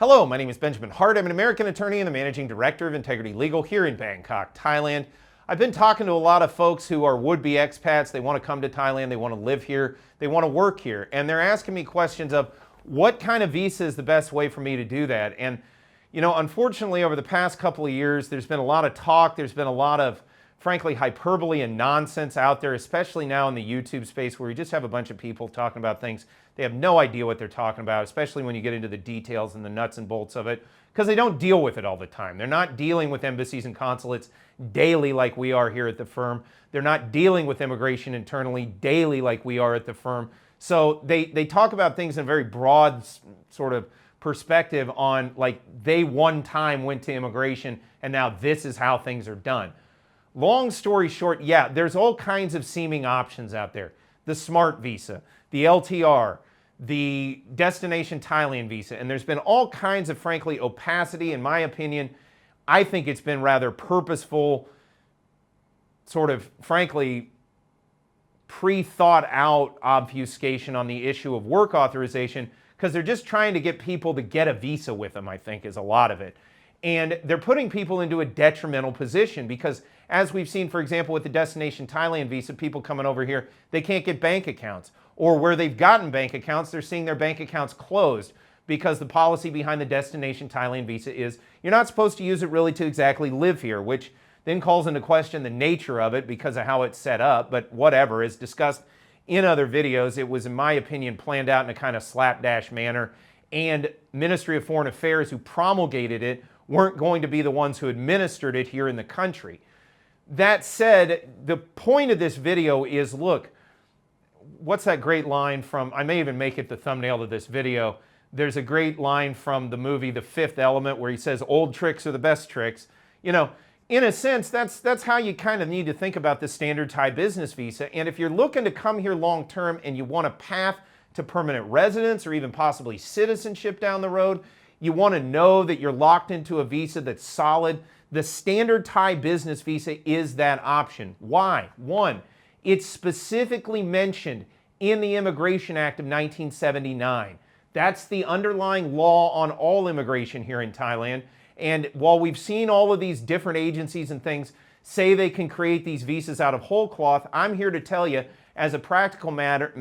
Hello, my name is Benjamin Hart. I'm an American attorney and the Managing Director of Integrity Legal here in Bangkok, Thailand. I've been talking to a lot of folks who are would-be expats. They want to come to Thailand, they want to live here, they want to work here, and they're asking me questions of what kind of visa is the best way for me to do that. And you know, unfortunately, over the past couple of years, there's been a lot of talk, there's been a lot of, frankly, hyperbole and nonsense out there, especially now in the YouTube space where you just have a bunch of people talking about things. They have no idea what they're talking about, especially when you get into the details and the nuts and bolts of it, because they don't deal with it all the time. They're not dealing with embassies and consulates daily like we are here at the firm. They're not dealing with immigration internally daily like we are at the firm. So they talk about things in a very broad sort of perspective on like they one time went to immigration and now this is how things are done. Long story short, yeah, there's all kinds of seeming options out there. The SMART visa, the LTR, the Destination Thailand visa, and there's been all kinds of, frankly, opacity. In my opinion, I think it's been rather purposeful, sort of, frankly, pre-thought out obfuscation on the issue of work authorization, because they're just trying to get people to get a visa with them, I think, is a lot of it. And they're putting people into a detrimental position because, as we've seen, for example, with the Destination Thailand visa, people coming over here, they can't get bank accounts. Or where they've gotten bank accounts, they're seeing their bank accounts closed because the policy behind the Destination Thailand visa is you're not supposed to use it really to exactly live here, which then calls into question the nature of it because of how it's set up. But whatever, as discussed in other videos, it was, in my opinion, planned out in a kind of slapdash manner. And Ministry of Foreign Affairs, who promulgated it, weren't going to be the ones who administered it here in the country. That said, the point of this video is, look, what's that great line from, I may even make it the thumbnail of this video. There's a great line from the movie The Fifth Element where he says, old tricks are the best tricks. You know, in a sense, that's how you kind of need to think about the standard Thai business visa. And if you're looking to come here long term and you want a path to permanent residence or even possibly citizenship down the road, you want to know that you're locked into a visa that's solid. The standard Thai business visa is that option. Why? One, it's specifically mentioned in the Immigration Act of 1979. That's the underlying law on all immigration here in Thailand. And while we've seen all of these different agencies and things say they can create these visas out of whole cloth, I'm here to tell you, as a practical matter,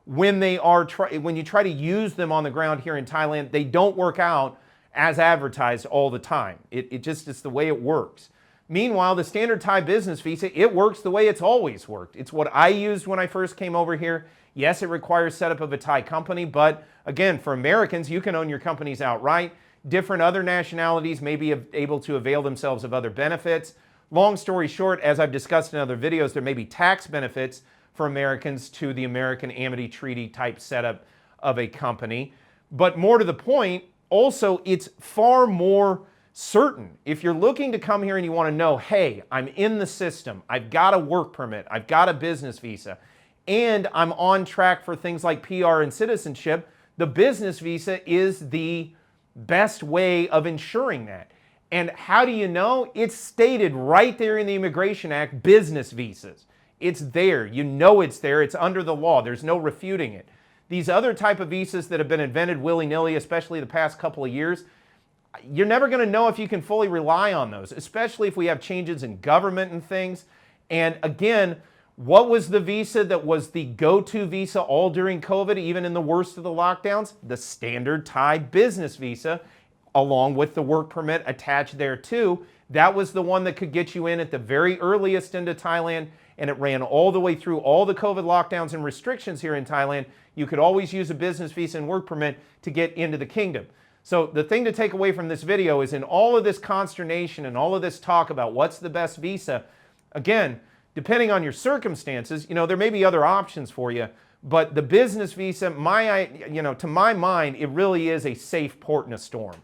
when you try to use them on the ground here in Thailand, they don't work out as advertised all the time. It just is the way it works. Meanwhile, the standard Thai business visa, it works the way it's always worked. It's what I used when I first came over here. Yes, it requires setup of a Thai company, but again, for Americans, you can own your companies outright. Different other nationalities may be able to avail themselves of other benefits. Long story short, as I've discussed in other videos, there may be tax benefits for Americans to the American Amity Treaty type setup of a company. But more to the point, also, it's far more certain. If you're looking to come here and you want to know, hey, I'm in the system, I've got a work permit, I've got a business visa, and I'm on track for things like PR and citizenship, the business visa is the best way of ensuring that. And how do you know? It's stated right there in the Immigration Act, business visas. It's there. You know it's there. It's under the law. There's no refuting it. These other type of visas that have been invented willy-nilly, especially the past couple of years, you're never going to know if you can fully rely on those, especially if we have changes in government and things. And again, what was the visa that was the go-to visa all during COVID, even in the worst of the lockdowns? The standard Thai business visa, along with the work permit attached there too. That was the one that could get you in at the very earliest into Thailand, and it ran all the way through all the COVID lockdowns and restrictions here in Thailand. You could always use a business visa and work permit to get into the kingdom. So the thing to take away from this video is, in all of this consternation and all of this talk about what's the best visa, again, depending on your circumstances, you know, there may be other options for you, but the business visa, to my mind, it really is a safe port in a storm.